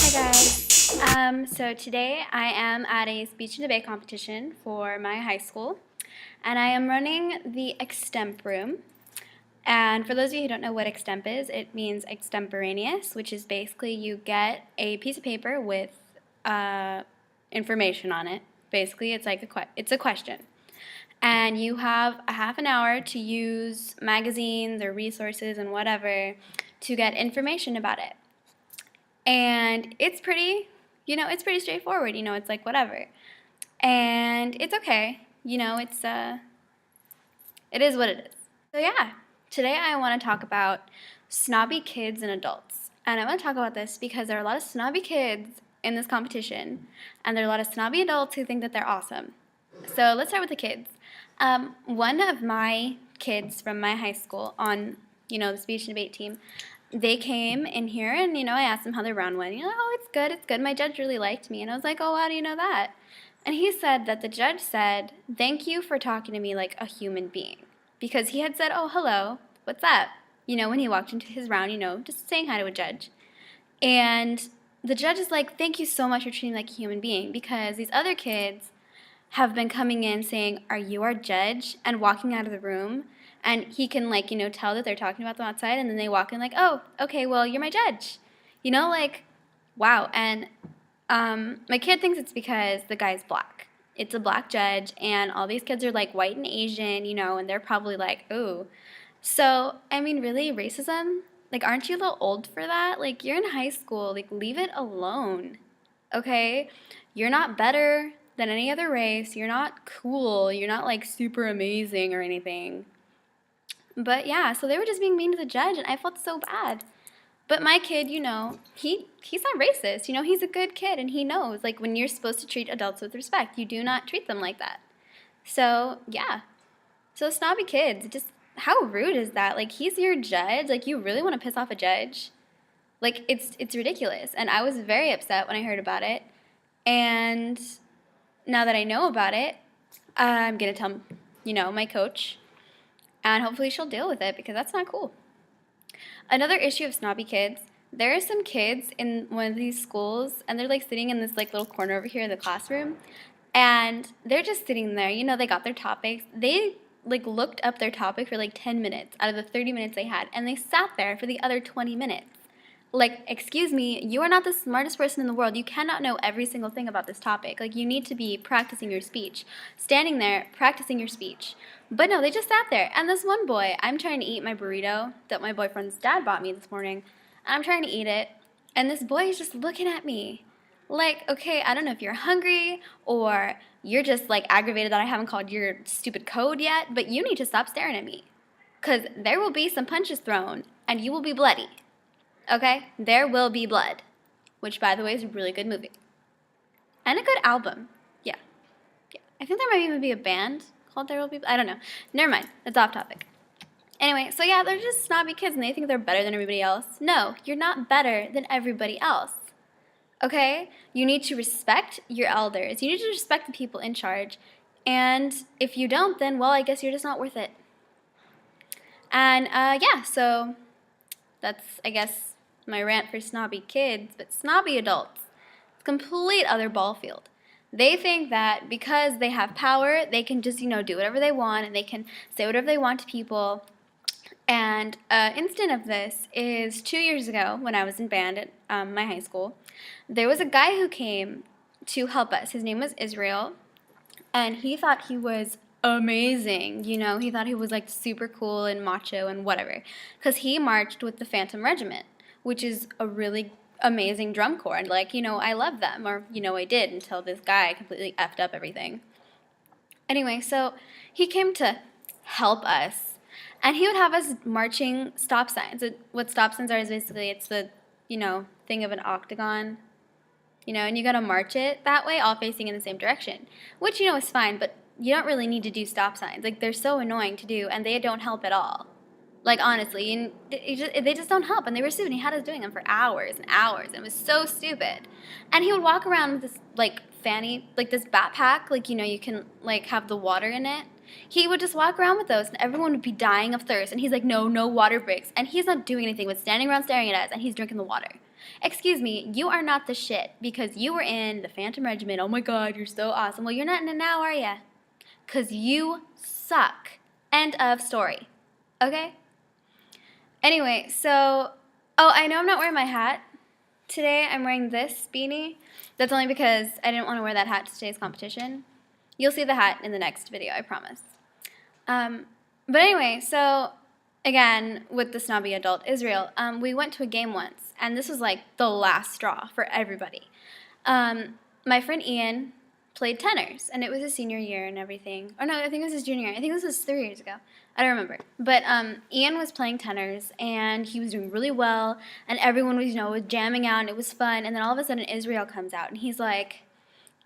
Hi guys. So today I am at a speech and debate competition for my high school, and I am running the extemp room. And for those of you who don't know what extemp is, it means extemporaneous, which is basically you get a piece of paper with information on it. Basically, it's like it's a question, and you have a half an hour to use magazines or resources and whatever to get information about it. And it's pretty, it's pretty straightforward. It's like whatever, and it's okay. It is what it is. So yeah, today I want to talk about snobby kids and adults, and I want to talk about this because there are a lot of snobby kids in this competition, and there are a lot of snobby adults who think that they're awesome. So let's start with the kids. One of my kids from my high school on, the speech and debate team, they came in here and, I asked them how their round went. Oh, it's good. My judge really liked me. And I was like, oh, how do you know that? And he said that the judge said, thank you for talking to me like a human being. Because he had said, oh, hello, what's up? When he walked into his round, just saying hi to a judge. And the judge is like, thank you so much for treating me like a human being. Because these other kids have been coming in saying, are you our judge? And walking out of the room. And he can, tell that they're talking about them outside. And then they walk in like, oh, okay, well, you're my judge. Wow. And my kid thinks it's because the guy's black. It's a black judge. And all these kids are, white and Asian, and they're probably like, ooh. So, really, racism? Aren't you a little old for that? You're in high school. Leave it alone. Okay? You're not better than any other race. You're not cool. You're not super amazing or anything. But yeah, so they were just being mean to the judge, and I felt so bad. But my kid, he's not racist. He's a good kid, and he knows when you're supposed to treat adults with respect, you do not treat them like that. So yeah, so snobby kids, just how rude is that? He's your judge. You really want to piss off a judge? It's ridiculous. And I was very upset when I heard about it. And now that I know about it, I'm going to tell, my coach. And hopefully she'll deal with it because that's not cool. Another issue of snobby kids, there are some kids in one of these schools, and they're sitting in this little corner over here in the classroom. And they're just sitting there. They got their topics. They looked up their topic for 10 minutes out of the 30 minutes they had. And they sat there for the other 20 minutes. Excuse me, you are not the smartest person in the world. You cannot know every single thing about this topic. You need to be practicing your speech. Standing there, practicing your speech. But no, they just sat there. And this one boy, I'm trying to eat my burrito that my boyfriend's dad bought me this morning. And I'm trying to eat it. And this boy is just looking at me. Okay, I don't know if you're hungry or you're just aggravated that I haven't called your stupid code yet, but you need to stop staring at me. Because there will be some punches thrown and you will be bloody. Okay? There will be blood. Which, by the way, is a really good movie. And a good album. Yeah. I think there might even be a band called There Will Be Blood. I don't know. Never mind. It's off topic. Anyway, so yeah, they're just snobby kids and they think they're better than everybody else. No, you're not better than everybody else. Okay? You need to respect your elders. You need to respect the people in charge. And if you don't, then, well, I guess you're just not worth it. And, yeah, so that's, I guess, my rant for snobby kids, but snobby adults, it's a complete other ball field. They think that because they have power, they can just, do whatever they want, and they can say whatever they want to people. And an instant of this is 2 years ago when I was in band at my high school. There was a guy who came to help us. His name was Israel, and he thought he was amazing. He thought he was super cool and macho and whatever, because he marched with the Phantom Regiment, which is a really amazing drum corps. And I love them, or I did until this guy completely effed up everything. Anyway, so he came to help us, and he would have us marching stop signs. What stop signs are is basically it's the thing of an octagon, and you gotta march it that way, all facing in the same direction, which is fine, but you don't really need to do stop signs. They're so annoying to do, and they don't help at all. Honestly, and they just don't help, and they were stupid. He had us doing them for hours and hours, and it was so stupid. And he would walk around with this, fanny, this backpack, you can, have the water in it. He would just walk around with those, and everyone would be dying of thirst, and he's like, no water breaks. And he's not doing anything but standing around staring at us, and he's drinking the water. Excuse me, you are not the shit because you were in the Phantom Regiment. Oh my god, you're so awesome. Well, you're not in it now, are ya? Because you suck. End of story. Okay? Anyway, so, oh, I know I'm not wearing my hat. Today I'm wearing this beanie. That's only because I didn't want to wear that hat to today's competition. You'll see the hat in the next video, I promise. But anyway, so again, with the snobby adult Israel, we went to a game once, and this was like the last straw for everybody. My friend Ian played tenors, and it was his senior year and everything. Oh no, I think it was his junior year. I think this was 3 years ago. I don't remember. But Ian was playing tenors, and he was doing really well, and everyone was, was jamming out, and it was fun. And then all of a sudden, Israel comes out, and he's like,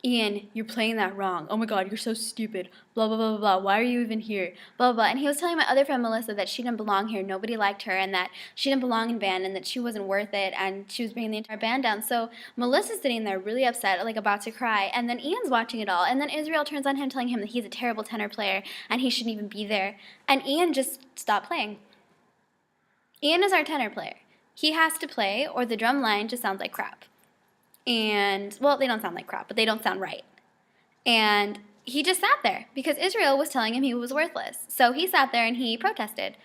Ian, you're playing that wrong. Oh my god, you're so stupid. Blah, blah, blah, blah, blah. Why are you even here? Blah, blah, blah. And he was telling my other friend Melissa that she didn't belong here. Nobody liked her, and that she didn't belong in band, and that she wasn't worth it, and she was bringing the entire band down. So Melissa's sitting there really upset, like about to cry, and then Ian's watching it all. And then Israel turns on him, telling him that he's a terrible tenor player, and he shouldn't even be there. And Ian just stopped playing. Ian is our tenor player. He has to play, or the drum line just sounds like crap. And, well, they don't sound like crap, but they don't sound right. And he just sat there because Israel was telling him he was worthless. So he sat there and he protested.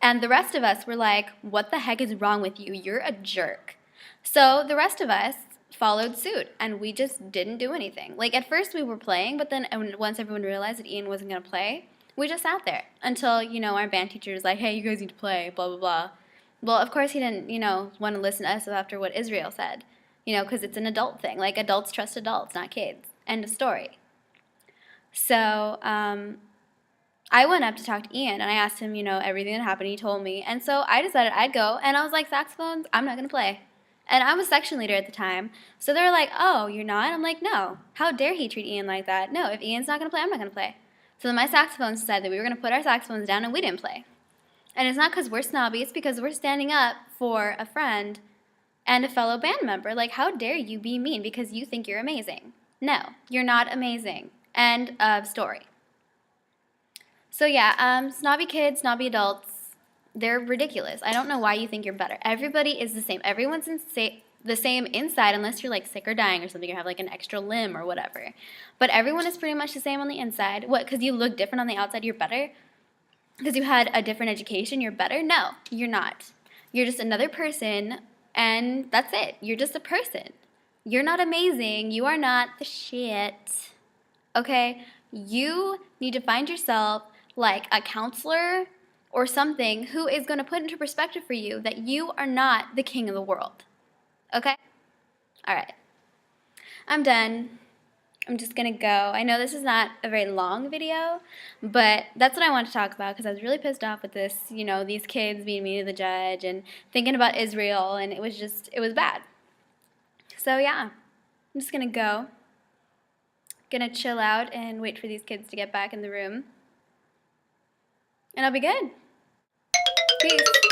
And the rest of us were like, what the heck is wrong with you? You're a jerk. So the rest of us followed suit, and we just didn't do anything. Like, at first we were playing, but then once everyone realized that Ian wasn't going to play, we just sat there until, our band teacher was like, hey, you guys need to play, blah, blah, blah. Well, of course he didn't, want to listen to us after what Israel said. Because it's an adult thing. Like, adults trust adults, not kids. End of story. So, I went up to talk to Ian, and I asked him, everything that happened. He told me. And so I decided I'd go, and I was like, saxophones, I'm not going to play. And I was section leader at the time. So they were like, oh, you're not? I'm like, no. How dare he treat Ian like that? No, if Ian's not going to play, I'm not going to play. So then my saxophones decided that we were going to put our saxophones down, and we didn't play. And it's not because we're snobby. It's because we're standing up for a friend and a fellow band member. Like, how dare you be mean because you think you're amazing? No, you're not amazing. End of story. So yeah, snobby kids, snobby adults, they're ridiculous. I don't know why you think you're better. Everybody is the same. Everyone's the same inside unless you're like sick or dying or something or have like an extra limb or whatever. But everyone is pretty much the same on the inside. What, because you look different on the outside, you're better? Because you had a different education, you're better? No, you're not. You're just another person. And that's it. You're just a person. You're not amazing. You are not the shit. Okay? You need to find yourself like a counselor or something who is going to put into perspective for you that you are not the king of the world. Okay? All right. I'm done. I'm just going to go. I know this is not a very long video, but that's what I want to talk about because I was really pissed off with this, these kids being mean to the judge and thinking about Israel, and it was bad. So yeah, I'm just going to go. Going to chill out and wait for these kids to get back in the room. And I'll be good. Peace.